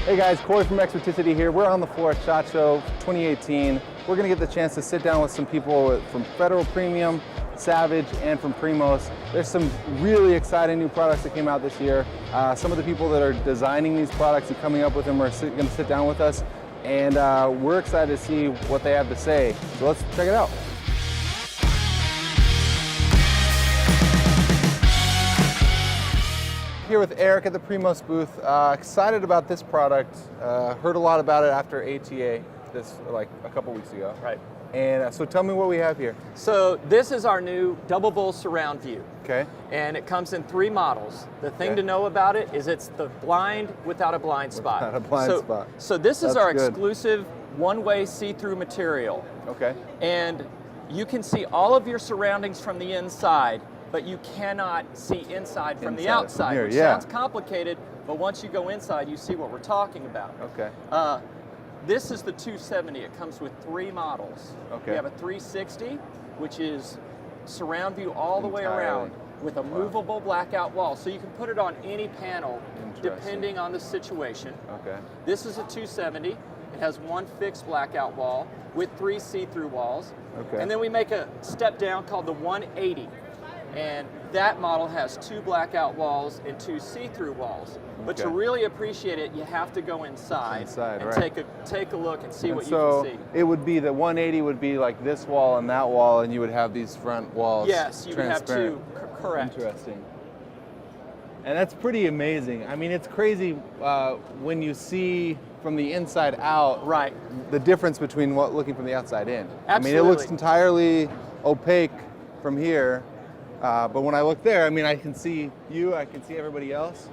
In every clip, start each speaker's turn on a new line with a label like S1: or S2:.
S1: Hey guys, Corey from ExpertVoice here. We're on the floor at SHOT Show 2018. We're going to get the chance to sit down with some people from Federal Premium, Savage, and from Primos. There's some really exciting new products that came out this year. Some of the people that are designing these products and coming up with them are going to sit down with us, and we're excited to see what they have to say. So let's check it out. Here with Eric at the Primos booth. Excited about this product. Heard a lot about it after ATA like a couple weeks ago.
S2: Right.
S1: And so tell me what we have here.
S2: So this is our new double bowl surround view.
S1: Okay.
S2: And it comes in 3 models. The thing to know about it is it's the blind without a blind spot.
S1: Without a blind spot.
S2: So this is our
S1: good.
S2: exclusive one-way see-through material.
S1: Okay.
S2: And you can see all of your surroundings from the inside, but you cannot see inside from the outside,
S1: here,
S2: which sounds complicated, but once you go inside, you see what we're talking about.
S1: Okay.
S2: This is the 270. It comes with 3 models.
S1: Okay.
S2: We have a 360, which is surround view all the way around with a movable blackout wall. So you can put it on any panel depending on the situation.
S1: Okay.
S2: This is a 270. It has 1 fixed blackout wall with 3 see-through walls.
S1: Okay.
S2: And then we make a step down called the 180. And that model has 2 blackout walls and 2 see-through walls. But to really appreciate it, you have to go inside and take a look and see what you can see.
S1: It would be the 180 would be like this wall and that wall, and you would have these front walls.
S2: Yes, you would have 2. Correct.
S1: Interesting. And that's pretty amazing. I mean, it's crazy when you see from the inside out the difference between looking from the outside in.
S2: Absolutely.
S1: I mean, it looks entirely opaque from here. But when I look there, I mean, I can see you, I can see everybody else.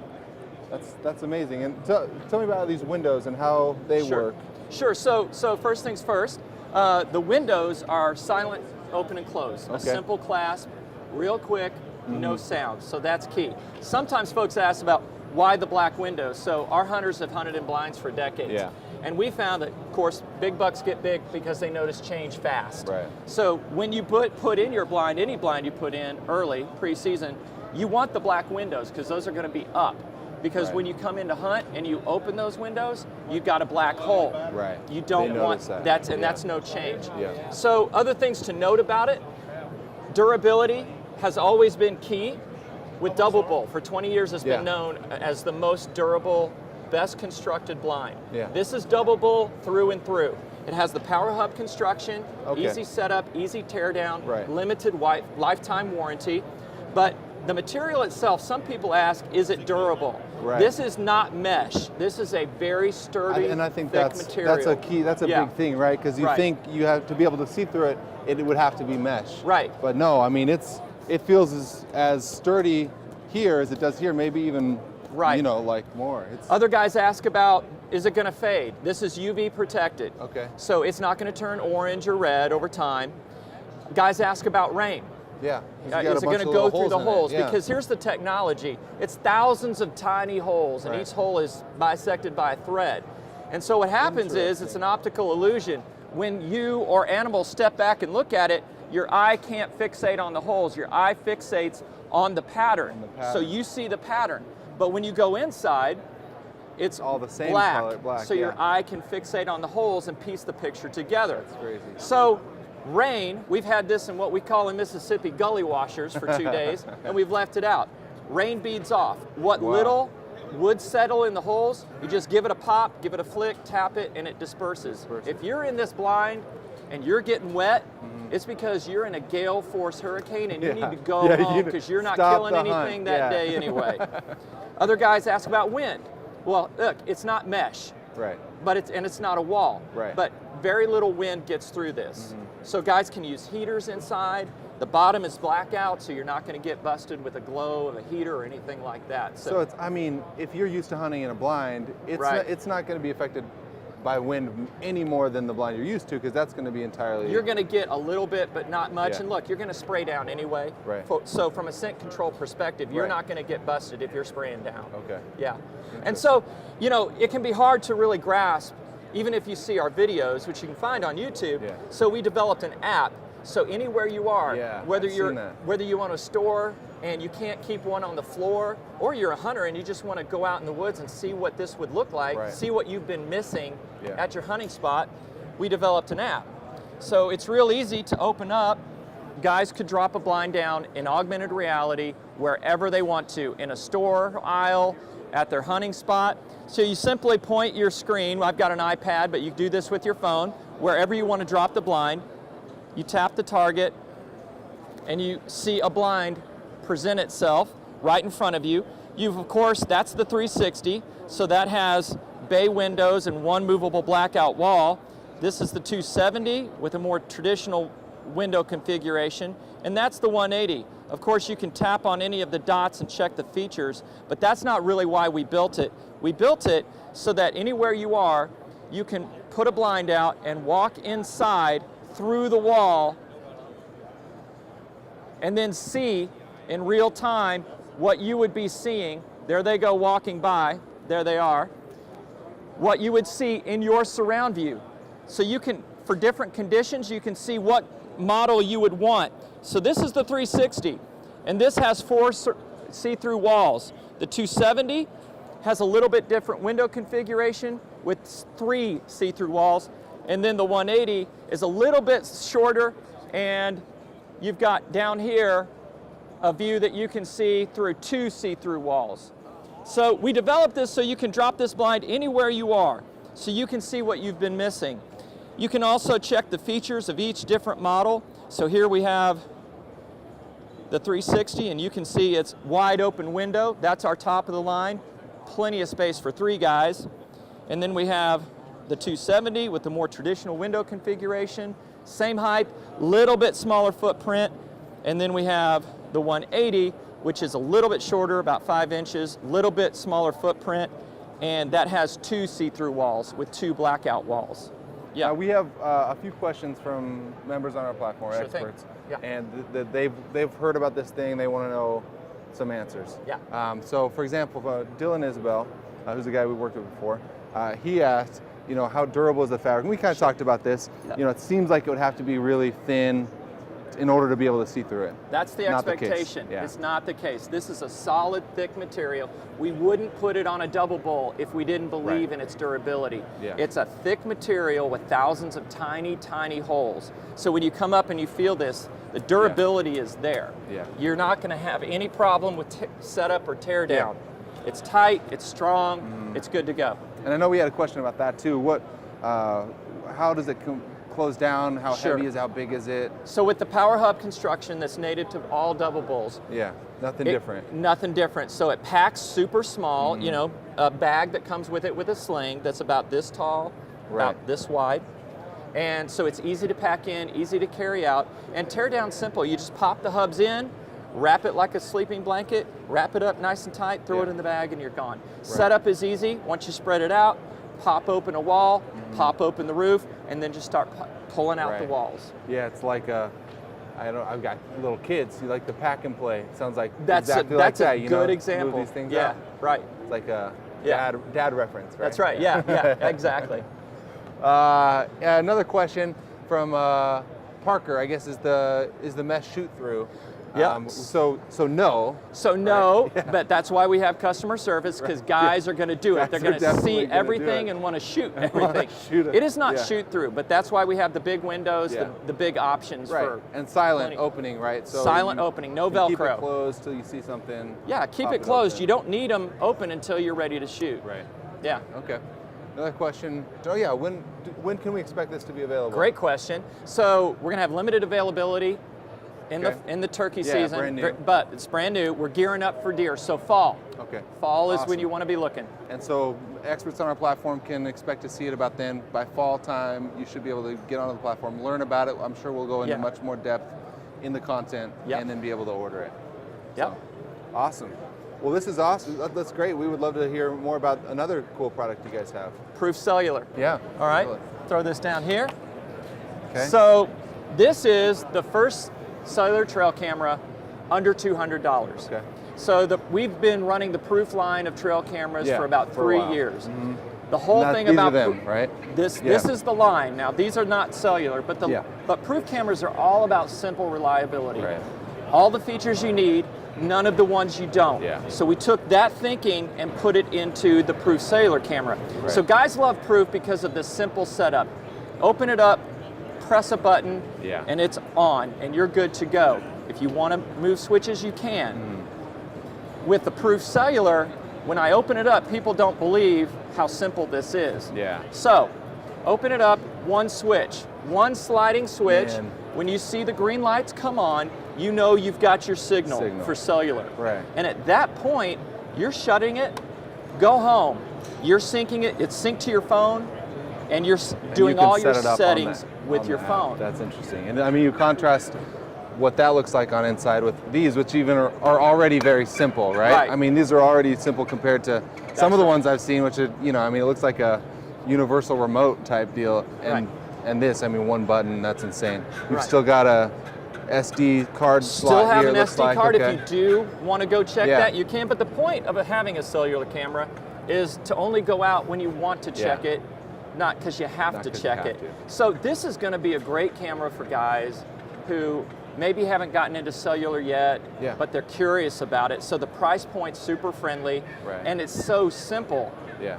S1: That's amazing. And tell me about these windows and how they work.
S2: Sure. So first things first, the windows are silent, open and close. A simple clasp, real quick, no sound. So that's key. Sometimes folks ask about why the black windows. So our hunters have hunted in blinds for decades.
S1: Yeah.
S2: And we found that, of course, big bucks get big because they notice change fast.
S1: Right.
S2: So when you put in your blind, any blind you put in early, pre-season, you want the black windows because those are going to be up. Because when you come in to hunt and you open those windows, you've got a black hole.
S1: Right.
S2: You don't want
S1: that.
S2: That's no change.
S1: Yeah.
S2: So other things to note about it, durability has always been key. With double bowl, for 20 years has been known as the most durable, best constructed blind.
S1: Yeah.
S2: This is double bowl through and through. It has the power hub construction, easy setup, easy tear down, limited lifetime warranty. But the material itself, some people ask, is it durable? Right. This is not mesh. This is a very sturdy,
S1: and I think
S2: thick material.
S1: That's a key. That's a big thing, right? Because you think you have to be able to see through it. It would have to be mesh.
S2: Right.
S1: But no, I mean it feels as sturdy here as it does here. Maybe even like more.
S2: Other guys ask about, is it going to fade? This is UV protected.
S1: Okay.
S2: So it's not going to turn orange or red over time. Guys ask about rain.
S1: Yeah.
S2: Is it going to go through the holes? Because here's the technology. It's thousands of tiny holes, and each hole is bisected by a thread. And so what happens is it's an optical illusion. When you or animals step back and look at it, your eye can't fixate on the holes. Your eye fixates on the pattern. So you see the pattern. But when you go inside, it's
S1: all the same
S2: black.
S1: color, black.
S2: So your eye can fixate on the holes and piece the picture together.
S1: That's crazy.
S2: So rain, we've had this in what we call in Mississippi gully washers for 2 days, and we've left it out. Rain beads off. What little would settle in the holes, you just give it a pop, give it a flick, tap it, and it disperses. If you're in this blind and you're getting wet, it's because you're in a gale force hurricane and you need to go home because you're not killing anything that day anyway. Other guys ask about wind. Well, look, it's not mesh.
S1: Right.
S2: But it's not a wall.
S1: Right.
S2: But very little wind gets through this. So guys can use heaters inside. The bottom is blackout, so you're not going to get busted with a glow of a heater or anything like that.
S1: So it's, I mean, if you're used to hunting in a blind, it's not going to be affected by wind any more than the blind you're used to, because that's going to be entirely...
S2: You're going to get a little bit, but not much. And look, you're going to spray down anyway.
S1: Right.
S2: So from a scent control perspective, you're not going to get busted if you're spraying down.
S1: Okay.
S2: Yeah. And so, you know, it can be hard to really grasp, even if you see our videos, which you can find on YouTube. So we developed an app. So anywhere you are,
S1: Yeah,
S2: whether
S1: I've seen
S2: you're
S1: that.
S2: whether you own a store and you can't keep one on the floor, or you're a hunter and you just want to go out in the woods and see what this would look like,
S1: Right.
S2: see what you've been missing
S1: Yeah.
S2: at your hunting spot, we developed an app. So it's real easy to open up. Guys could drop a blind down in augmented reality wherever they want to, in a store aisle, at their hunting spot. So you simply point your screen. I've got an iPad, but you do this with your phone. Wherever you want to drop the blind, you tap the target, and you see a blind present itself right in front of you. You've, of course, that's the 360, so that has bay windows and one movable blackout wall. This is the 270 with a more traditional window configuration, and that's the 180. Of course, you can tap on any of the dots and check the features, but that's not really why we built it. We built it so that anywhere you are, you can put a blind out and walk inside through the wall and then see in real time what you would be seeing. There they go walking by, there they are. What you would see in your surround view. So you can, for different conditions, you can see what model you would want. So this is the 360, and this has 4 see-through walls. The 270 has a little bit different window configuration with 3 see-through walls, and then the 180 is a little bit shorter, and you've got down here a view that you can see through 2 see-through walls. So we developed this so you can drop this blind anywhere you are, so you can see what you've been missing. You can also check the features of each different model. So here we have the 360, and you can see it's wide open window. That's our top of the line. Plenty of space for 3 guys. And then we have the 270 with the more traditional window configuration. Same height, little bit smaller footprint. And then we have the 180, which is a little bit shorter, about 5 inches, little bit smaller footprint, and that has 2 see-through walls with 2 blackout walls. Yeah.
S1: We have a few questions from members on our platform,
S2: Sure
S1: experts,
S2: thing. Yeah.
S1: and they've heard about this thing. They want to know some answers.
S2: Yeah.
S1: So, for example, Dylan Isabel, who's the guy we worked with before, he asked, how durable is the fabric? And we kind of talked about this.
S2: Yeah.
S1: It seems like it would have to be really thin in order to be able to see through it.
S2: That's the
S1: Not the case.
S2: expectation.
S1: Yeah.
S2: It's not the case. This is a solid, thick material. We wouldn't put it on a double bowl if we didn't believe in its durability.
S1: Yeah.
S2: It's a thick material with thousands of tiny, tiny holes. So when you come up and you feel this, the durability is there.
S1: Yeah.
S2: You're not going to have any problem with setup or tear
S1: Yeah.
S2: down. It's tight, it's strong, it's good to go.
S1: And I know we had a question about that too. How does it close down? How
S2: Sure.
S1: heavy is it? How big is it?
S2: So with the power hub construction that's native to all double bowls,
S1: Yeah, nothing different.
S2: Nothing different. So it packs super small, a bag that comes with it with a sling that's about this tall, about this wide. And so it's easy to pack in, easy to carry out, and tear down simple. You just pop the hubs in, wrap it like a sleeping blanket, wrap it up nice and tight, throw it in the bag, and you're gone. Setup is easy. Once you spread it out, pop open a wall, pop open the roof, and then just start pulling out the walls.
S1: Yeah, it's like I've got little kids. You like the pack and play. Sounds like
S2: That's
S1: exactly
S2: that's
S1: like
S2: a
S1: that.
S2: good
S1: Move
S2: example.
S1: these things
S2: Yeah,
S1: out.
S2: right.
S1: It's like a
S2: Yeah.
S1: dad reference, right?
S2: That's right. Yeah, exactly.
S1: Another question from Parker. I guess is the mesh shoot through.
S2: Yep.
S1: So no.
S2: So no, but that's why we have customer service, because guys are going to do it. They're going to
S1: definitely
S2: see
S1: gonna do
S2: everything
S1: it.
S2: and want to shoot everything.
S1: Shoot it.
S2: It is not
S1: Yeah.
S2: shoot through, but that's why we have the big windows,
S1: Yeah.
S2: the big options for
S1: And silent
S2: plenty.
S1: opening, right? So
S2: Silent
S1: you
S2: opening, no
S1: can Keep it
S2: Velcro.
S1: closed till you see something.
S2: Yeah, keep
S1: pop
S2: it closed.
S1: open.
S2: You don't need them open until you're ready to shoot.
S1: Right.
S2: Yeah.
S1: Okay. Another question. Oh yeah, when can we expect this to be available?
S2: Great question. So we're going to have limited availability in the turkey season,
S1: brand new.
S2: but it's brand new. We're gearing up for deer, so fall.
S1: Okay.
S2: Fall is
S1: Awesome.
S2: when you want to be looking.
S1: And so experts on our platform can expect to see it about then. By fall time, you should be able to get onto the platform, learn about it. I'm sure we'll go into much more depth in the content and then be able to order it.
S2: Yep.
S1: So, awesome. Well, this is awesome. That's great. We would love to hear more about another cool product you guys have.
S2: Proof Cellular.
S1: Yeah.
S2: All right.
S1: Really.
S2: Throw this down here.
S1: Okay.
S2: So this is the first cellular trail camera under $200.
S1: Okay.
S2: So we've been running the Proof line of trail cameras for about 3 years. The whole thing about
S1: these are them, right?
S2: This is the line. Now these are not cellular, but but proof cameras are all about simple reliability.
S1: Right.
S2: All the features you need, none of the ones you don't.
S1: Yeah.
S2: So we took that thinking and put it into the Proof cellular camera.
S1: Right.
S2: So guys love Proof because of this simple setup. Open it up, press a button, and it's on, and you're good to go. If you want to move switches, you can. With the Proof cellular, when I open it up, people don't believe how simple this is.
S1: Yeah.
S2: So, open it up, one switch, one sliding switch.
S1: Man.
S2: When you see the green lights come on, you know you've got your signal for cellular.
S1: Right.
S2: And at that point, you're shutting it, go home. You're syncing it, it's synced to your phone, and you're doing all your settings with your phone.
S1: That's interesting. And I mean, you contrast what that looks like on inside with these, which even are already very simple, right? I mean, these are already simple compared to some of the ones I've seen, which are, you know, I mean, it looks like a universal remote type deal. And this, I mean, one button, that's insane. You've still got a SD card slot
S2: Still have
S1: here,
S2: an SD
S1: like.
S2: card. If you do want to go check that, you can. But the point of having a cellular camera is to only go out when you want to check it, not because you have to check it. So this is going to be a great camera for guys who maybe haven't gotten into cellular yet, but they're curious about it. So the price point's super friendly, and it's so simple.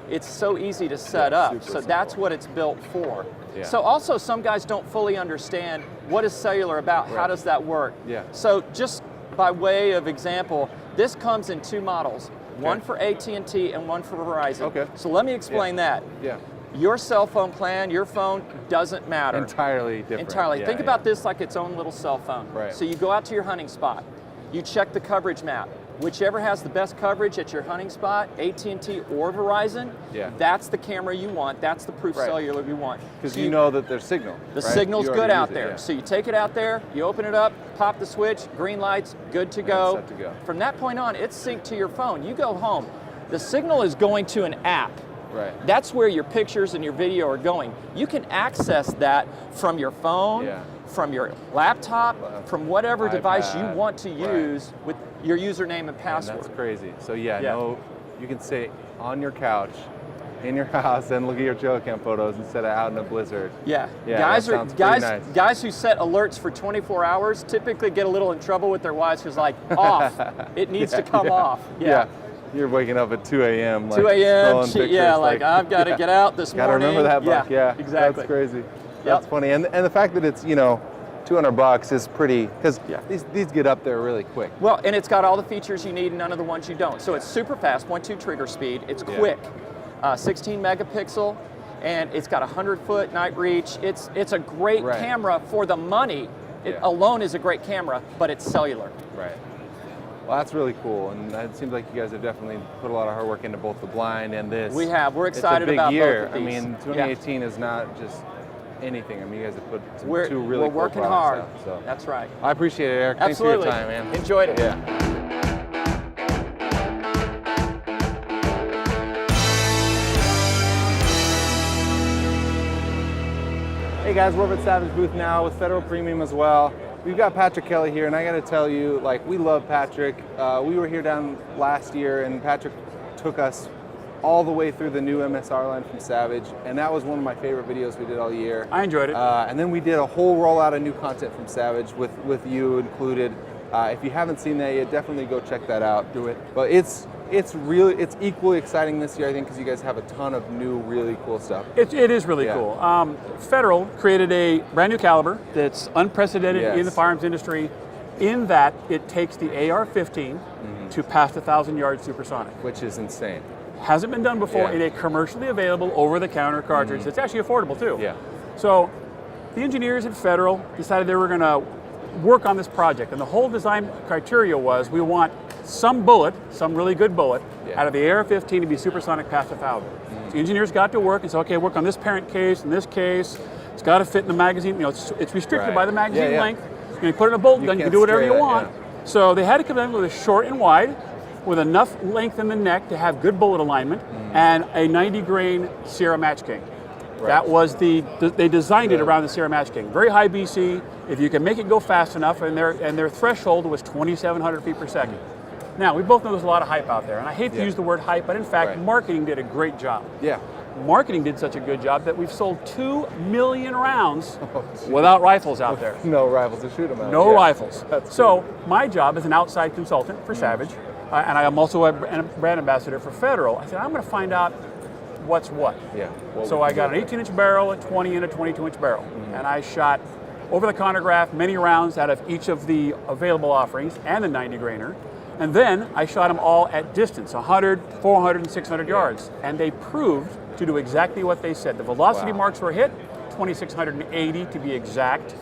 S2: It's so easy to set up. So that's what it's built for. So also some guys don't fully understand what is cellular about, how does that work? So just by way of example, this comes in two models, one for AT&T and one for Verizon. So let me explain that. Your cell phone plan, your phone, doesn't matter.
S1: Entirely different.
S2: Entirely. Think about this like its own little cell phone. So you go out to your hunting spot, you check the coverage map. Whichever has the best coverage at your hunting spot, AT&T or Verizon, that's the camera you want, that's the Proof cellular you want.
S1: Because you know that there's signal.
S2: The signal's good out there. So you take it out there, you open it up, pop the switch, green lights, good to go.
S1: Set to go.
S2: From that point on, it's synced to your phone. You go home. The signal is going to an app. That's where your pictures and your video are going. You can access that from your phone, from your laptop, from whatever device you want to use with your username and password.
S1: That's crazy. So no, you can stay on your couch in your house and look at your trail cam photos instead of out in a blizzard. Guys who set alerts for 24 hours typically get a little in trouble with their wives because like off. It needs to come off. You're waking up at 2 a.m. Like
S2: 2 a.m.
S1: like
S2: I've got to get out this morning.
S1: Gotta remember that buck.
S2: Exactly.
S1: That's crazy. That's funny. And the fact that it's, you know, $200 is pretty, because these get up there really quick.
S2: Well, and it's got all the features you need and none of the ones you don't. So it's super fast, 0.2 trigger speed. It's quick, 16 megapixel, and it's got 100-foot night reach. It's a great camera for the money. It alone is a great camera, but it's cellular.
S1: Well, that's really cool, and it seems like you guys have definitely put a lot of hard work into both the blind and this.
S2: We have. We're excited about both of these.
S1: I mean, 2018 is not just anything. I mean, you guys have put two really cool
S2: We're working hard.
S1: Out, so.
S2: That's right.
S1: I appreciate it, Eric.
S2: Absolutely.
S1: Thanks for your time, man.
S2: Enjoyed it.
S1: Hey guys, we're at Savage booth now with Federal Premium as well. We've got Patrick Kelly here, and I got to tell you, like, we love Patrick. We were here down last year, and Patrick took us all the way through the new MSR line from Savage, and that was one of my favorite videos we did all year.
S3: I enjoyed it.
S1: And then we did a whole rollout of new content from Savage with you included. If you haven't seen that yet, definitely go check that out.
S3: Do it.
S1: But it's equally exciting this year, I think, because you guys have a ton of new, really cool stuff.
S3: It is really cool. Federal created a brand new caliber that's unprecedented in the firearms industry, in that it takes the AR-15 to past 1,000 yards supersonic.
S1: Which is insane.
S3: Hasn't been done before in a commercially available over-the-counter cartridge that's actually affordable too. So the engineers at Federal decided they were going to work on this project, and the whole design criteria was we want some bullet, some really good bullet, out of the AR-15 to be supersonic past 1,000. So the engineers got to work and said, okay, work on this parent case and this case. It's got to fit in the magazine. You know, it's restricted by the magazine length. You can put it in a bolt gun. You can do whatever you want. So they had to come in with a short and wide, with enough length in the neck to have good bullet alignment, and a 90 grain Sierra Match King. That was they designed it around the Sierra Match King. Very high BC. If you can make it go fast enough, and their threshold was 2,700 feet per second. Now, we both know there's a lot of hype out there, and I hate to use the word hype, but in fact, marketing did a great job. marketing did such a good job that we've sold 2 million rounds without rifles out there.
S1: No rifles to shoot them out.
S3: No rifles.
S1: That's
S3: so my job as an outside consultant for Savage, and I am also a brand ambassador for Federal, I said, I'm going to find out what's what.
S1: Yeah.
S3: So I got an 18-inch barrel, a 20 and a 22-inch barrel, and I shot over the chronograph many rounds out of each of the available offerings and the 90 grainer. And then I shot them all at distance, 100, 400, and 600 yards. And they proved to do exactly what they said. The velocity marks were hit, 2,680 to be exact.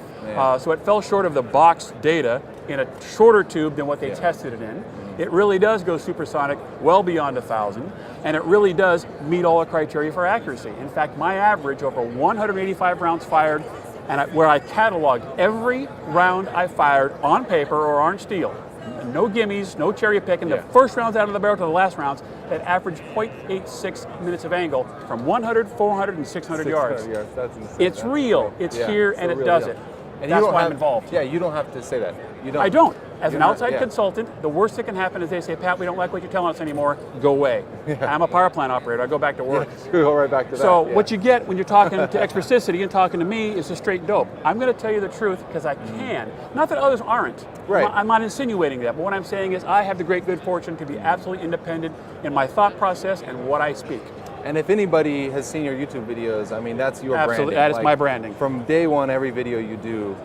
S3: So it fell short of the box data in a shorter tube than what they tested it in. It really does go supersonic well beyond 1,000, and it really does meet all the criteria for accuracy. In fact, my average over 185 rounds fired, and where I cataloged every round I fired on paper or on steel. No gimmies, no cherry picking. The first rounds out of the barrel to the last rounds that averaged 0.86 minutes of angle from 100, 400, and 600 yards.
S1: That's insane.
S3: It's real. It's here, and it does it.
S1: And
S3: that's
S1: you don't
S3: why
S1: have,
S3: I'm involved.
S1: Yeah, you don't have to say that. You don't.
S3: I don't. As an
S1: You're
S3: outside
S1: not,
S3: consultant, the worst that can happen is they say, Pat, we don't like what you're telling us anymore. Go away. I'm a power plant operator. I go back to work.
S1: Go right back to that.
S3: So what you get when you're talking to Experticity and talking to me is a straight dope. I'm going to tell you the truth because I can. Not that others aren't.
S1: Right.
S3: I'm not insinuating that. But what I'm saying is I have the great good fortune to be absolutely independent in my thought process and what I speak.
S1: And if anybody has seen your YouTube videos, I mean, that's your
S3: Absolutely,
S1: branding.
S3: that is my branding.
S1: From day one, every video you do,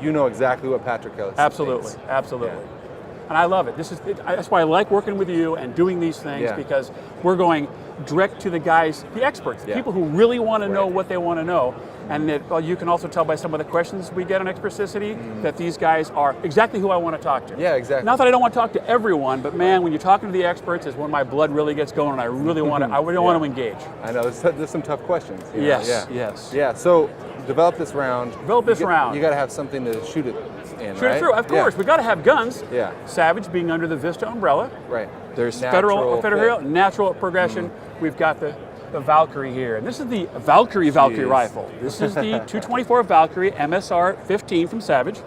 S1: you know exactly what Patrick Ellis
S3: Absolutely,
S1: thinks.
S3: absolutely. Yeah. And I love it. That's why I like working with you and doing these things because we're going direct to the guys, the experts, the people who really want to know what they want to know. And that, you can also tell by some of the questions we get on Experticity that these guys are exactly who I want to talk to.
S1: Yeah, exactly.
S3: Not that I don't want to talk to everyone, but man, when you're talking to the experts is when my blood really gets going and I really want to, I really want to engage.
S1: I know, there's some tough questions.
S3: Yes,
S1: yes. Yeah, so develop this round.
S3: round.
S1: You got to have something to shoot it in,
S3: Shoot it through, of course. We got to have guns.
S1: Yeah.
S3: Savage being under the Vista umbrella.
S1: Right.
S3: There's federal natural progression. We've got the Valkyrie here. And this is the Valkyrie rifle. This is the 224 Valkyrie MSR 15 from Savage.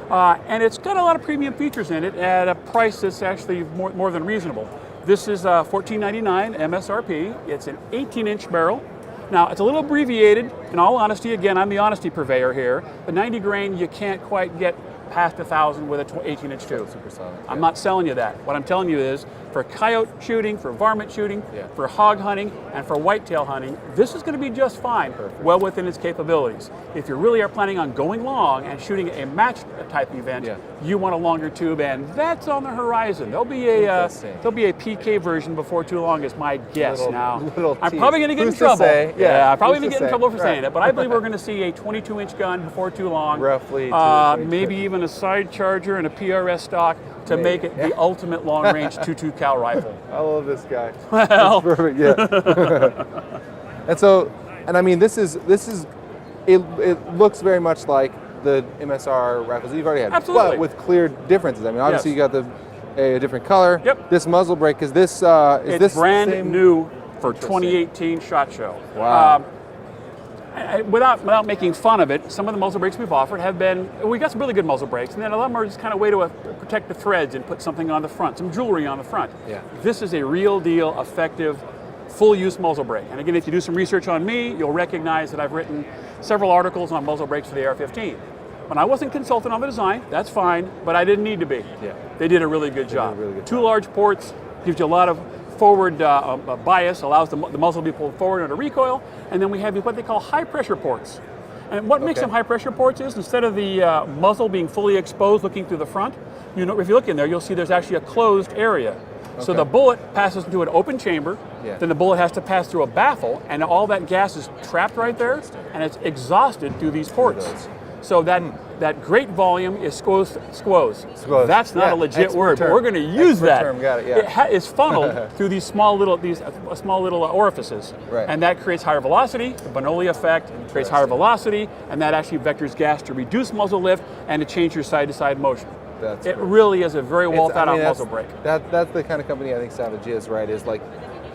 S3: And it's got a lot of premium features in it at a price that's actually more than reasonable. This is $14.99 MSRP. It's an 18-inch barrel. Now, it's a little abbreviated. In all honesty, again, I'm the honesty purveyor here. The 90 grain, you can't quite get past 1,000 with a 18-inch tube. I'm not selling you that. What I'm telling you is, for coyote shooting, for varmint shooting, for hog hunting, and for whitetail hunting, this is going to be just fine, well within its capabilities. If you really are planning on going long and shooting a match type event, you want a longer tube, and that's on the horizon. There'll be a PK version before too long, is my guess. I'm probably going to get in trouble. I'm probably going to get in trouble for saying it, but I believe we're going to see a 22-inch gun before too long.
S1: Roughly.
S3: Maybe even a side charger and a PRS stock to make it the ultimate long-range 22 cal rifle.
S1: I love this guy.
S3: Well,
S1: that's perfect. Yeah. and I mean, this is it looks very much like the MSR rifles you've already had.
S3: Absolutely.
S1: But with clear differences. I mean, obviously you got a different color.
S3: Yep.
S1: This muzzle brake is this
S3: it's brand new for 2018 SHOT Show.
S1: Wow.
S3: Without making fun of it, some of the muzzle brakes we've offered have been, we got some really good muzzle brakes, and then a lot more just kind of way to protect the threads and put something on the front, some jewelry on the front.
S1: Yeah.
S3: This is a real deal, effective, full use muzzle brake. And again, if you do some research on me, you'll recognize that I've written several articles on muzzle brakes for the AR-15. When I wasn't consultant on the design, that's fine, but I didn't need to be.
S1: Yeah.
S3: They did a really good job. Two large ports, gives you a lot of forward bias, allows the muzzle to be pulled forward under recoil, and then we have what they call high pressure ports. And what makes them high pressure ports is instead of the muzzle being fully exposed looking through the front, if you look in there, you'll see there's actually a closed area. So the bullet passes into an open chamber, then the bullet has to pass through a baffle, and all that gas is trapped right there, and it's exhausted through these ports. So that great volume is squoze. That's not a legit word, but we're going to use that.
S1: Term, got it,
S3: It's funneled through these small little orifices, and that creates higher velocity. The Bernoulli effect creates higher velocity, and that actually vectors gas to reduce muzzle lift and to change your side-to-side motion. It really is a very well thought out muzzle brake.
S1: That's the kind of company I think Savage is, right? Is like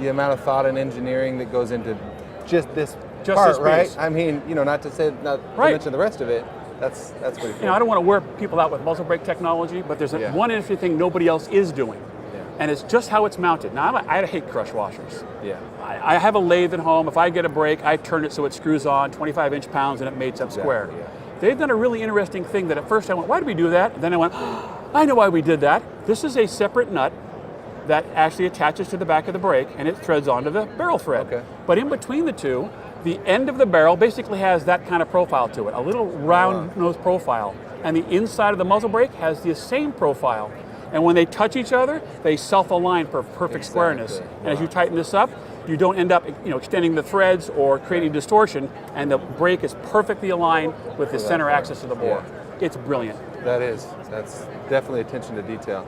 S1: the amount of thought and engineering that goes into just this part, right? I mean, not to mention the rest of it. That's pretty cool.
S3: I don't want to wear people out with muzzle brake technology, but there's one interesting thing nobody else is doing. and it's just how it's mounted. Now, I hate crush washers.
S1: Yeah.
S3: I have a lathe at home. If I get a brake, I turn it so it screws on 25 inch-pounds and it mates up square.
S1: Yeah.
S3: They've done a really interesting thing that at first I went, why did we do that? And then I went, oh, I know why we did that. This is a separate nut that actually attaches to the back of the brake and it threads onto the barrel thread.
S1: Okay.
S3: But in between the two, the end of the barrel basically has that kind of profile to it, a little round nose profile. And the inside of the muzzle brake has the same profile. And when they touch each other, they self-align for perfect squareness. And as you tighten this up, you don't end up extending the threads or creating distortion, and the brake is perfectly aligned with the center axis of the bore. Yeah. It's brilliant.
S1: That's definitely attention to detail.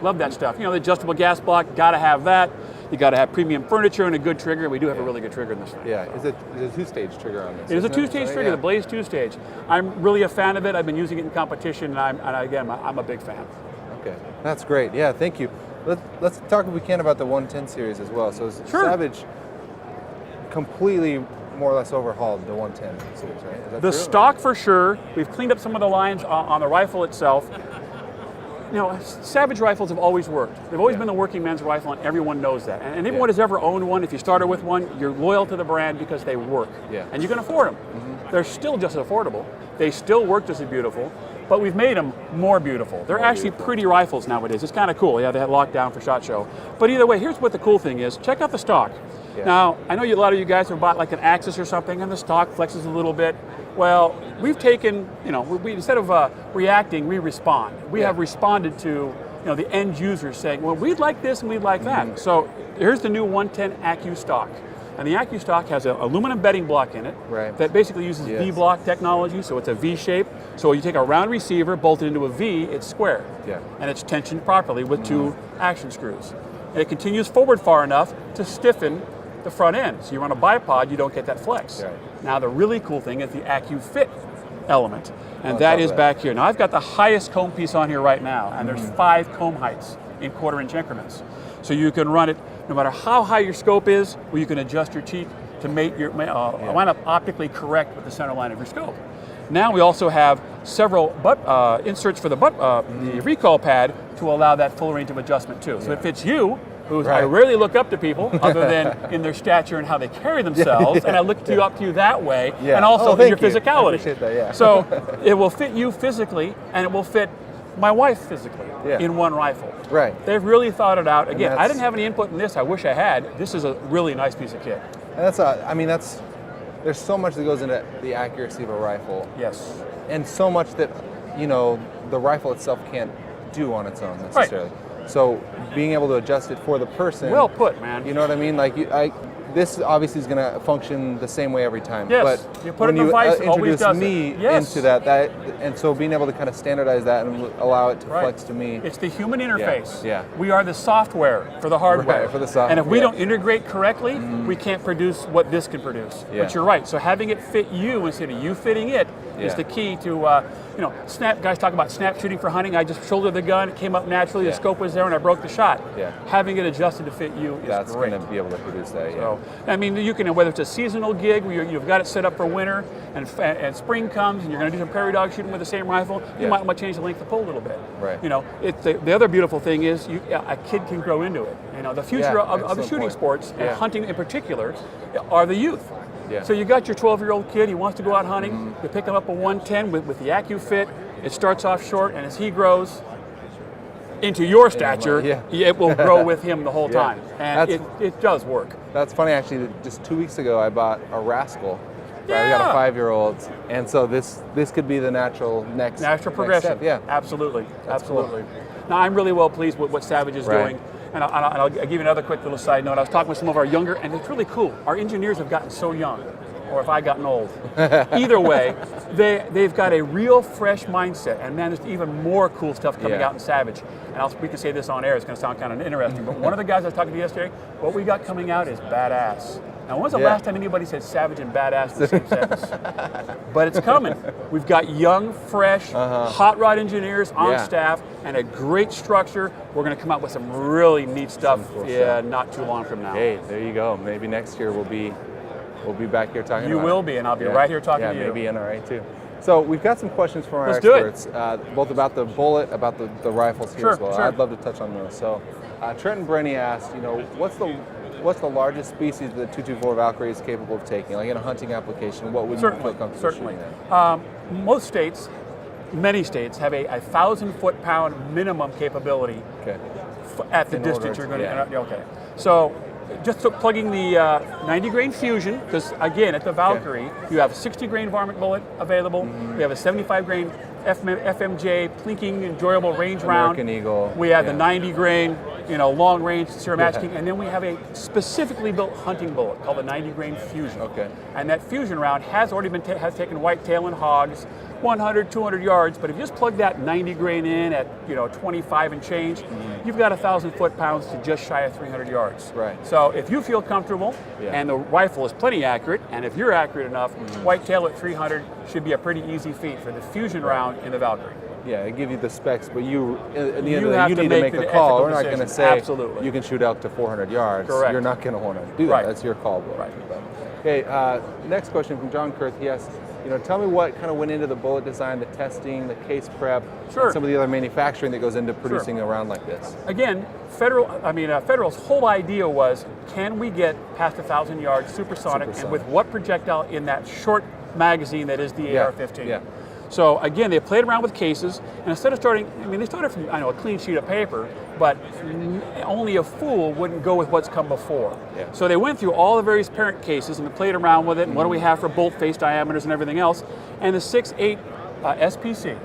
S3: Love that stuff. The adjustable gas block, gotta have that. You gotta have premium furniture and a good trigger. We do have a really good trigger in this thing.
S1: Yeah, is it a two-stage trigger on this?
S3: It is a two-stage trigger, the Blaze 2-stage. I'm really a fan of it. I've been using it in competition, and I'm a big fan.
S1: Okay, that's great. Yeah, thank you. Let's talk, if we can, about the 110 series as well. So Savage completely more or less overhauled the 110 series, right? Is that
S3: the
S1: true?
S3: stock for sure. We've cleaned up some of the lines on the rifle itself. Savage rifles have always worked. They've always been the working man's rifle, and everyone knows that. And anyone who's ever owned one, if you started with one, you're loyal to the brand because they work.
S1: Yeah.
S3: And you can afford them. Mm-hmm. They're still just as affordable. They still work just as beautiful, but we've made them more beautiful. They're actually pretty rifles nowadays. It's kind of cool. Yeah, they had lockdown for SHOT Show. But either way, here's what the cool thing is. Check out the stock. Yeah. Now, I know a lot of you guys have bought like an Axis or something, and the stock flexes a little bit. Well, we've taken, we instead of reacting, we respond. We have responded to, the end user saying, well, we'd like this and we'd like that. So here's the new 110 Accu stock. And the Accu stock has an aluminum bedding block in it that basically uses V-block technology, so it's a V shape. So you take a round receiver, bolt it into a V, it's square. Yeah. And it's tensioned properly with two action screws. And it continues forward far enough to stiffen the front end. So you run a bipod, you don't get that flex. Right. Now the really cool thing is the AccuFit element. And that is back here. Now I've got the highest comb piece on here right now, and there's 5 comb heights in 1/4 inch increments. So you can run it no matter how high your scope is, or you can adjust your teeth to make your wind up optically correct with the center line of your scope. Now we also have several butt inserts for the the recoil pad to allow that full range of adjustment too. So it fits you, who I rarely look up to people other than in their stature and how they carry themselves, and I look up to you that way, and also in your physicality.
S1: I appreciate that,
S3: So it will fit you physically, and it will fit my wife physically in one rifle. Right. They've really thought it out. Again, I didn't have any input in this. I wish I had. This is a really nice piece of kit.
S1: And there's so much that goes into the accuracy of a rifle.
S3: Yes.
S1: And so much that, the rifle itself can't do on its own necessarily. Right. So being able to adjust it for the person.
S3: Well put, man.
S1: You know what I mean? Like this obviously is going to function the same way every time.
S3: Yes.
S1: But
S3: you put
S1: when
S3: it in the vise,
S1: you
S3: it always
S1: introduce
S3: does
S1: me
S3: it.
S1: into that, and so being able to kind of standardize that and allow it to flex to me.
S3: It's the human interface. Yeah. We are the software for the hardware.
S1: Right, for the software.
S3: And if we don't integrate correctly, we can't produce what this can produce. Yeah. But you're right. So having it fit you instead of you fitting it is the key to, guys talk about snap shooting for hunting. I just shouldered the gun, it came up naturally, the scope was there, and I broke the shot. Yeah. Having it adjusted to fit you is
S1: That's
S3: great.
S1: going to be able to produce that,
S3: So, you can, whether it's a seasonal gig where you've got it set up for winter, and spring comes and you're going to do some prairie dog shooting with the same rifle, you might want to change the length of pull a little bit. Right. The other beautiful thing is a kid can grow into it. The future of the shooting sports, and hunting in particular, are the youth. Yeah. So you got your 12-year-old kid, he wants to go out hunting, you pick him up a 110 with the AccuFit, it starts off short, and as he grows into your stature, it will grow with him the whole time. And it does work.
S1: That's funny, actually. Just 2 weeks ago, I bought a Rascal. I got a 5-year-old, and so this could be the natural
S3: progression.
S1: Step.
S3: Absolutely, absolutely. Cool. Now I'm really well pleased with what Savage is doing. And I'll give you another quick little side note. I was talking with some of our younger, and it's really cool. Our engineers have gotten so young, or if I've gotten old. Either way, they've got a real fresh mindset, and man, there's even more cool stuff coming out in Savage. And we can say this on air, it's going to sound kind of interesting, but one of the guys I was talking to yesterday, what we got coming out is badass. Now, when was the last time anybody said Savage and badass in the same sentence? But it's coming. We've got young, fresh, hot rod engineers on staff, and a great structure. We're going to come out with some really neat stuff not too long from now.
S1: Hey, there you go. Maybe next year we'll be back here talking about it.
S3: You will be, and I'll be right here talking to you.
S1: Yeah, maybe NRA too. So we've got some questions from our experts, both about the bullet, about the rifles here as well. I'd love to touch on those. So Trenton Brenny asked, what's the largest species that the 224 Valkyrie is capable of taking? Like in a hunting application, what would you feel comfortable shooting at?
S3: Most states, many states, have a 1,000 foot-pound minimum capability at the distance you're going to. Okay. So just plugging the 90 grain Fusion, because again, at the Valkyrie, you have a 60 grain varmint bullet available. We have a 75 grain FMJ plinking enjoyable range round.
S1: American Eagle.
S3: We have the 90 grain, long range serum matching, and then we have a specifically built hunting bullet called the 90 grain Fusion.
S1: Okay.
S3: And that Fusion round has already been has taken whitetail and hogs 100, 200 yards, but if you just plug that 90 grain in at 25 and change, you've got 1,000 foot-pounds to just shy of 300 yards.
S1: Right.
S3: So if you feel comfortable, and the rifle is plenty accurate, and if you're accurate enough, whitetail at 300 should be a pretty easy feat for the Fusion round in the Valkyrie.
S1: Yeah, they give you the specs, but you need
S3: to
S1: to make the call. We're not going to say
S3: absolutely
S1: you can shoot out to 400 yards.
S3: Correct.
S1: You're not going to want to do that.
S3: Right.
S1: That's your call.
S3: Right.
S1: Okay, next question from John Kurth. He asks, tell me what kind of went into the bullet design, the testing, the case prep, and some of the other manufacturing that goes into producing a round like this.
S3: Again, Federal's whole idea was, can we get past 1,000 yards supersonic, and with what projectile in that short magazine that is the AR-15?
S1: Yeah.
S3: So again, they played around with cases, and instead of starting, they started from a clean sheet of paper, but only a fool wouldn't go with what's come before.
S1: Yeah.
S3: So they went through all the various parent cases and they played around with it. And what do we have for bolt face diameters and everything else? And the 6.8 SPC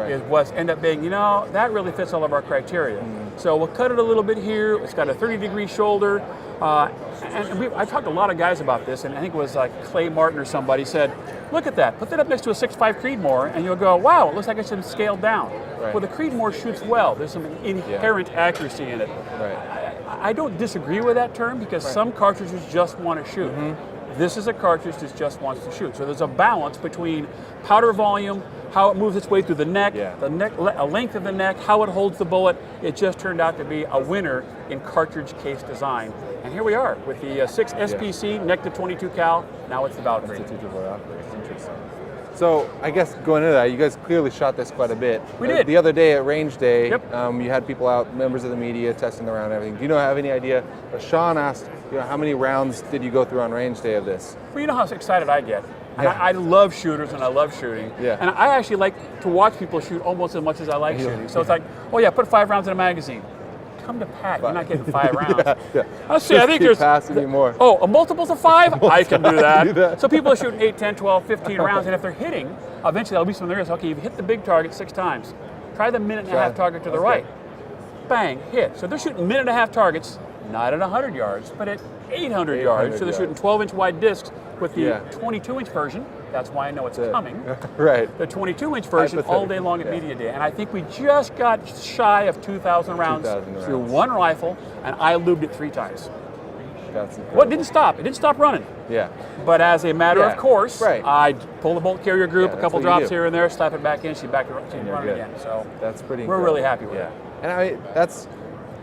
S3: is what ended up being, that really fits all of our criteria. So we'll cut it a little bit here. It's got a 30-degree shoulder. I've talked to a lot of guys about this, and I think it was like Clay Martin or somebody said, look at that, put that up next to a 6.5 Creedmoor, and you'll go, wow, it looks like it's been scaled down.
S1: Right.
S3: Well, the Creedmoor shoots well. There's some inherent accuracy in it.
S1: Right.
S3: I don't disagree with that term, because some cartridges just want to shoot. This is a cartridge that just wants to shoot. So there's a balance between powder volume, how it moves its way through the neck, a length of the neck, how it holds the bullet. It just turned out to be a winner in cartridge case design. And here we are with the 6 SPC, neck to 22 cal. Now it's the Valkyrie.
S1: It's interesting. So I guess going into that, you guys clearly shot this quite a bit.
S3: We did.
S1: The other day at Range Day, you had people out, members of the media, testing the round and everything. Do you have any idea? Sean asked, how many rounds did you go through on Range Day of this?
S3: Well, you know how excited I get. And I love shooters and I love shooting.
S1: Yeah.
S3: And I actually like to watch people shoot almost as much as I like shooting. So it's like, put 5 rounds in a magazine. Come to Pat, you're not getting 5 rounds. Let's see, I think there's
S1: passing me more.
S3: Oh, a multiples of 5? I can do that. So people are shooting 8, 10, 12, 15 rounds, and if they're hitting, eventually there'll be some there is, okay, you've hit the big target 6 times. Try the minute and a half target to the right. Bang, hit. So they're shooting minute and a half targets, not at 100 yards, but at 800 yards. So they're shooting 12-inch wide discs with the 22-inch version. That's why I know it's coming.
S1: Right.
S3: The 22-inch version all day long at Media Day. And I think we just got shy of 2,000 rounds through one rifle, and I lubed it 3 times.
S1: That's incredible.
S3: Well, it didn't stop. It didn't stop running.
S1: Yeah.
S3: But as a matter of course,
S1: right.
S3: I pull the bolt carrier group, a couple drops here and there, slap it back in, she's back to running again. So
S1: that's pretty
S3: we're really happy with it.
S1: And that's,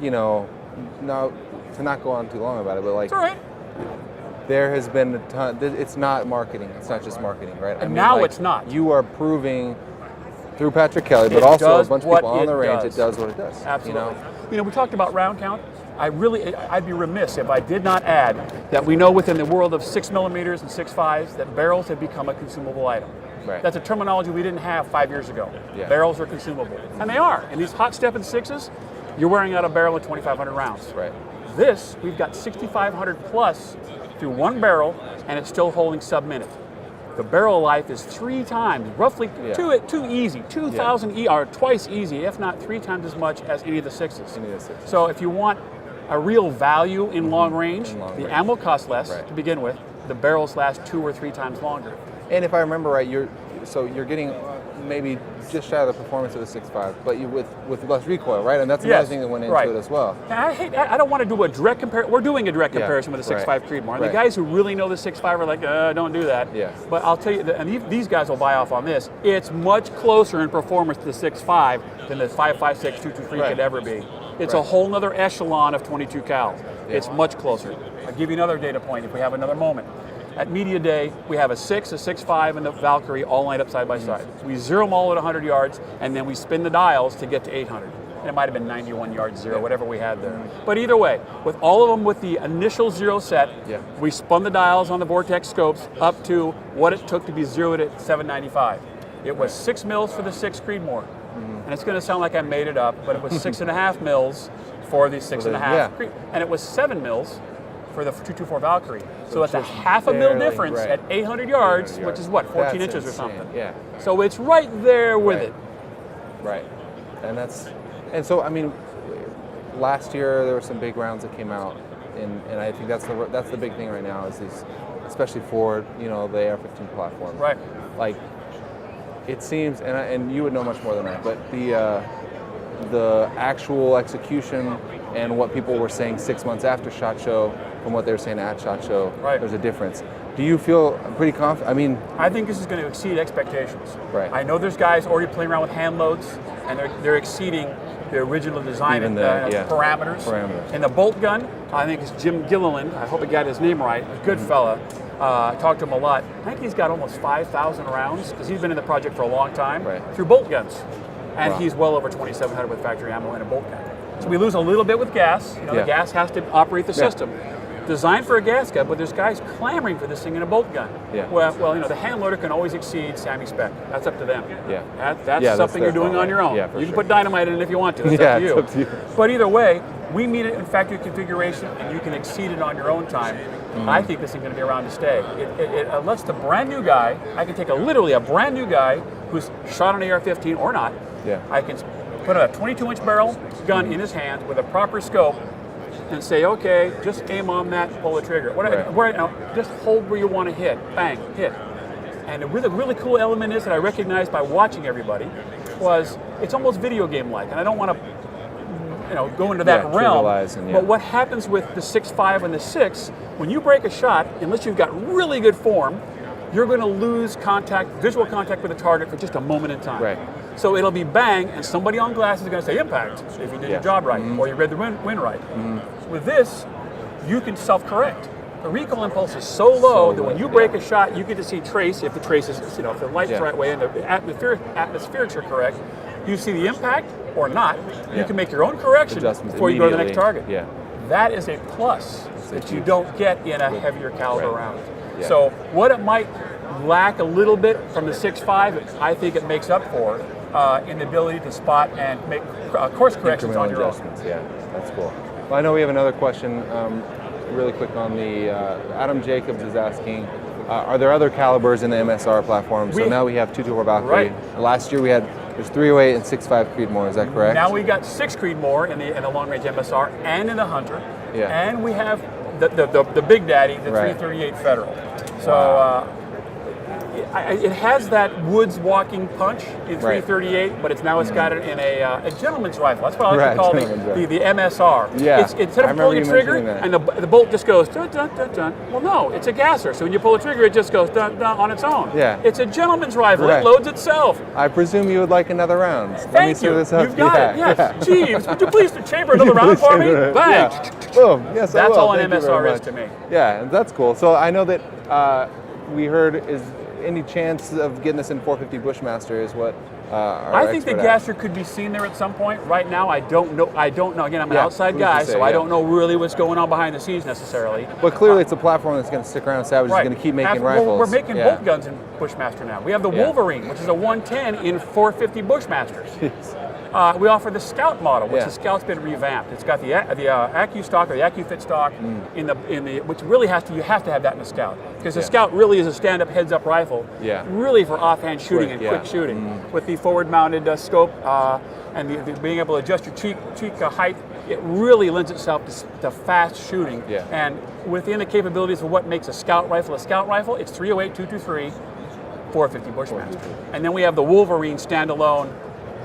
S1: now to not go on too long about it, but like,
S3: it's all right.
S1: There has been a ton. It's not marketing. It's not just marketing, right?
S3: And now it's not.
S1: You are proving through Patrick Kelly, but also a bunch of people on the range. It does what it does.
S3: Absolutely. We talked about round count. I'd be remiss if I did not add that we know within the world of 6mm and 6.5s that barrels have become a consumable item.
S1: Right.
S3: That's a terminology we didn't have 5 years ago.
S1: Yeah.
S3: Barrels are consumable, and they are. In these hot stepping 6s, you're wearing out a barrel of 2,500 rounds.
S1: Right.
S3: This, we've got 6,500 plus through one barrel, and it's still holding sub-minute. The barrel life is 3 times, roughly too easy, 2,000 or twice easy, if not 3 times as much as any of the 6s. So if you want a real value in long range, the ammo costs less to begin with. The barrels last 2 or 3 times longer. And
S1: if I remember right, you're getting maybe just shy of the performance of the 6.5, but with less recoil, right? And that's another thing that went into it as well.
S3: And I don't want to do a direct comparison. We're doing a direct comparison with the 6.5 Creedmoor. And the guys who really know the 6.5 are like, don't do that.
S1: Yeah.
S3: But I'll tell you, and these guys will buy off on this, it's much closer in performance to the 6.5 than the 5.56 223 could ever be. It's a whole nother echelon of 22 cal. It's much closer. I'll give you another data point if we have another moment. at Media Day, we have a 6, a 6.5, and the Valkyrie all lined up side by side. So we zero them all at 100 yards, and then we spin the dials to get to 800. And it might have been 91 yards zero, whatever we had there. But either way, with all of them with the initial zero set, we spun the dials on the Vortex scopes up to what it took to be zeroed at 795. It was 6 mils for the 6 Creedmoor. And it's going to sound like I made it up, but it was 6.5 mils for the 6.5 Creed. And it was 7 mils for the 224 Valkyrie. So it's a half a mil difference at 800 yards, which is what, 14 inches or something.
S1: Yeah.
S3: So it's right there with it.
S1: Right. And so, I mean, last year there were some big rounds that came out, and I think that's the big thing right now is these, especially for, you know, the AR-15 platform.
S3: Right.
S1: Like, it seems, and you would know much more than I, but the actual execution and what people were saying 6 months after SHOT Show from what they were saying at SHOT Show, there's a difference. Do you feel pretty confident? I mean,
S3: I think this is going to exceed expectations.
S1: Right.
S3: I know there's guys already playing around with hand loads, and they're exceeding the original design
S1: Even
S3: parameters. And the bolt gun, I think it's Jim Gilliland. I hope I got his name right. A good fella. I talked to him a lot. I think he's got almost 5,000 rounds because he's been in the project for a long time through bolt guns, and he's well over 2,700 with factory ammo and a bolt gun. So we lose a little bit with gas. You know, the gas has to operate the system. Designed for a gas gun, but there's guys clamoring for this thing in a bolt gun. Well, you know, the hand loader can always exceed SAMI spec. That's up to them. That's something you're doing on your own. You can put dynamite in it if you want to. It's up to you. But either way, we meet it in factory configuration, and you can exceed it on your own time. I think this is going to be around to stay. It lets the brand new guy, I can take literally a brand new guy who's shot an AR-15 or not, I can put a 22-inch barrel gun in his hand with a proper scope and say, okay, just aim on that, pull the trigger. Just hold where you want to hit, bang, hit. And the really cool element is that I recognized by watching everybody was it's almost video game-like, and I don't want to go into that realm. But what happens with the 6.5 and the 6, when you break a shot, unless you've got really good form, you're going to lose visual contact with the target for just a moment in time. So it'll be bang, and somebody on glass is going to say impact if you did your job right, or you read the wind right. With this, you can self-correct. The recoil impulse is so low that when you break a shot, you get to see trace, if the trace is, if the light's the right way and the atmospherics are correct, you see the impact or not, you can make your own correction before you go to the next target. That is a plus that you don't get in a heavier caliber round. So what it might lack a little bit from the 6.5, I think it makes up for in the ability to spot and make course corrections on your own.
S1: Yeah, that's cool. Well, I know we have another question really quick on the, Adam Jacobs is asking, are there other calibers in the MSR platform? So now we have 224 Valkyrie. Last year there's 308 and 6.5 Creedmoor, is that correct?
S3: Now we got 6 Creedmoor in the long range MSR and in the Hunter. And we have the big daddy, the 338 Federal. So it has that woods walking punch in 338, but it's got it in a gentleman's rifle. That's what I like to call the MSR. It's instead of pulling a trigger and the bolt just goes dun dun dun dun. Well, no, it's a gasser. So when you pull the trigger, it just goes dun dun on its own. It's a gentleman's rifle. It loads itself.
S1: I presume you would like another round.
S3: Thank you. You've got it. Yes. Jeeves, would you please chamber another round for me? Bang.
S1: Boom. Yes,
S3: that's all an MSR is to me.
S1: Yeah, that's cool. So I know that we heard is any chance of getting this in 450 Bushmaster is what
S3: I think the gasser could be seen there at some point. Right now, I don't know. Again, I'm an outside guy, so I don't know really what's going on behind the scenes necessarily.
S1: But clearly, it's a platform that's going to stick around. Savage is going to keep making rifles.
S3: We're making bolt guns in Bushmaster now. We have the Wolverine, which is a 110 in 450 Bushmasters. We offer the Scout model, which the Scout's been revamped. It's got the Accu stock or the AccuFit stock in the which really you have to have that in the Scout because the Scout really is a stand-up heads-up rifle, really for offhand shooting and quick shooting with the forward-mounted scope and the being able to adjust your cheek height. It really lends itself to fast shooting. And within the capabilities of what makes a Scout rifle, it's 308, 223, 450 Bushmaster, and then we have the Wolverine standalone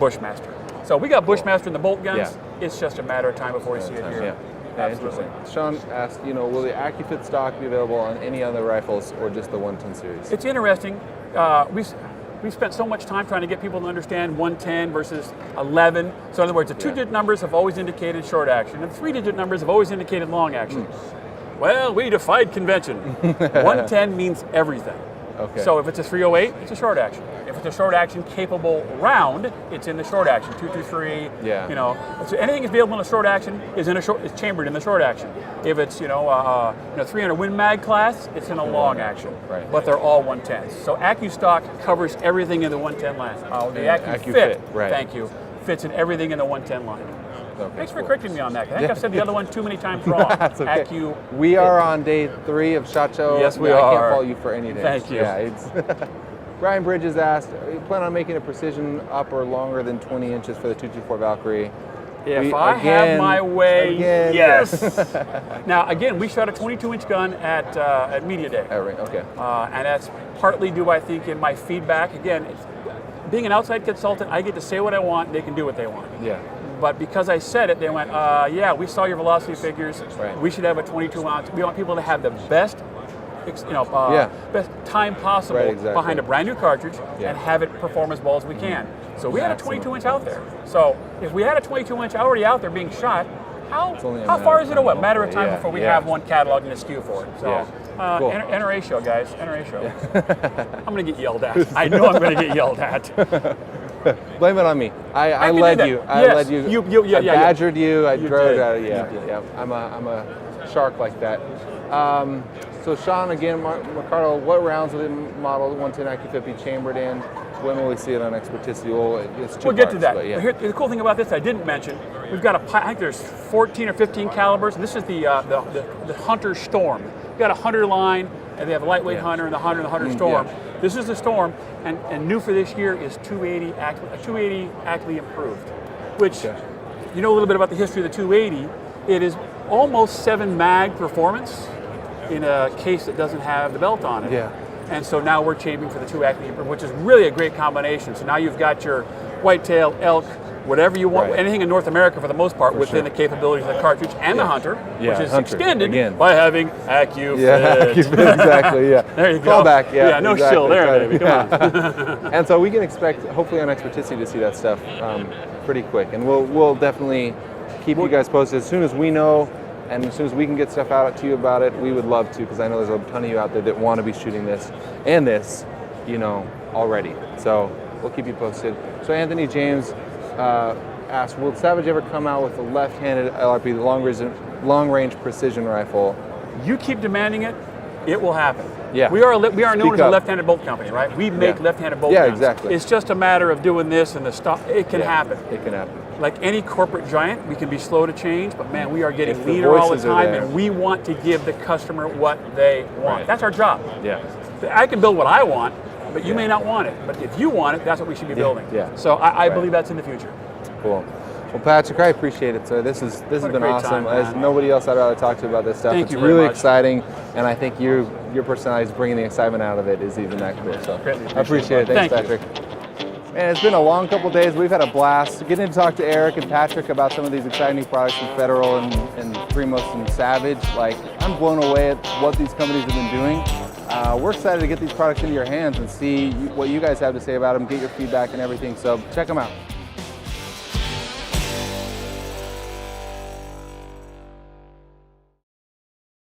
S3: Bushmaster. So we got Bushmaster in the bolt guns. It's just a matter of time before we see it here. Absolutely.
S1: Sean asked, will the AccuFit stock be available on any other rifles or just the 110 series?
S3: It's interesting. We've spent so much time trying to get people to understand 110 versus 11. So in other words, the 2-digit numbers have always indicated short action, and 3-digit numbers have always indicated long action. Well, we defied convention. 110 means everything.
S1: Okay.
S3: So if it's a 308, it's a short action. If it's a short action capable round, it's in the short action. 223.
S1: Yeah.
S3: You know, so anything that's available in a short action is chambered in the short action. If it's 300 Win Mag class, it's in a long action.
S1: Right.
S3: But they're all 110s. So AccuStock covers everything in the 110 line. The AccuFit,
S1: right.
S3: thank you, fits in everything in the 110 line.
S1: Okay,
S3: Thanks for
S1: cool.
S3: correcting me on that. I think I've said the other one too many times wrong.
S1: That's okay. We are on day 3 of SHOT Show.
S3: Yes, we
S1: I
S3: are.
S1: can't fault you for anything.
S3: Thank you.
S1: Yeah, it's Brian Bridges asked, you plan on making a precision up or longer than 20 inches for the 224 Valkyrie?
S3: If I have my way,
S1: again,
S3: yes. Now, again, we shot a 22-inch gun at Media Day.
S1: Right, okay.
S3: And that's partly due, I think, in my feedback. Again, being an outside consultant, I get to say what I want, and they can do what they want.
S1: Yeah.
S3: But because I said it, they went, yeah, we saw your velocity figures.
S1: Right.
S3: We should have a 22 ounce. We want people to have the best, best time possible behind a brand new cartridge and have it perform as well as we can. So we had a 22 inch out there. So if we had a 22 inch already out there being shot, how far is it away? Matter of time before we have one cataloged in a SKU for it. So
S1: cool.
S3: NRA show, guys. NRA show. I'm going to get yelled at. I know I'm going to get yelled at.
S1: Blame it on me. I led you. I led you. I badgered you. I drove out of you. Yeah. I'm a shark like that. So Sean, again, Ricardo, what rounds of the model 110 AccuFit be chambered in? When will we see it on Experticity?
S3: We'll get to that. Here, the cool thing about this I didn't mention, we've got I think there's 14 or 15 calibers, and this is the Hunter Storm. We've got a Hunter line, and they have a lightweight Hunter and the Hunter Storm. This is the Storm, and new for this year is 280 Ackley improved, which you know a little bit about the history of the 280. It is almost 7 mag performance in a case that doesn't have the belt on it.
S1: Yeah.
S3: And so now we're chambering for the 2 Ackley improved, which is really a great combination. So now you've got your whitetail, elk, whatever you want, anything in North America for the most part, within the capabilities of the cartridge and the Hunter, which is extended by having AccuFit.
S1: Yeah, AccuFit, exactly, yeah.
S3: There you go.
S1: Call back,
S3: No shill there, baby, come on.
S1: And so we can expect, hopefully on Experticity, to see that stuff pretty quick. And we'll definitely keep you guys posted as soon as we know, and as soon as we can get stuff out to you about it, we would love to, because I know there's a ton of you out there that want to be shooting this and this, already. So we'll keep you posted. So Anthony James asked, will Savage ever come out with a left-handed LRP, the long-range precision rifle?
S3: You keep demanding it, it will happen.
S1: Yeah.
S3: We are known as a left-handed bolt company, right? We make left-handed bolt guns.
S1: Yeah, exactly.
S3: It's just a matter of doing this and the stuff. It can happen.
S1: It can happen.
S3: Like any corporate giant, we can be slow to change, but man, we are getting leaner all the time, and we want to give the customer what they want. That's our job.
S1: Yeah.
S3: I can build what I want, but you may not want it. But if you want it, that's what we should be building.
S1: Yeah.
S3: So I believe that's in the future.
S1: Cool. Well, Patrick, I appreciate it, sir. This has been awesome. There's nobody else I'd rather talk to about this stuff.
S3: Thank you
S1: it's
S3: very
S1: really
S3: much.
S1: exciting, and I think your personality is bringing the excitement out of it is even that cool. So I appreciate it. Thanks, Patrick. Man, it's been a long couple days. We've had a blast getting to talk to Eric and Patrick about some of these exciting new products from Federal and Primos and Savage. Like, I'm blown away at what these companies have been doing. We're excited to get these products into your hands and see what you guys have to say about them, get your feedback and everything. So check them out.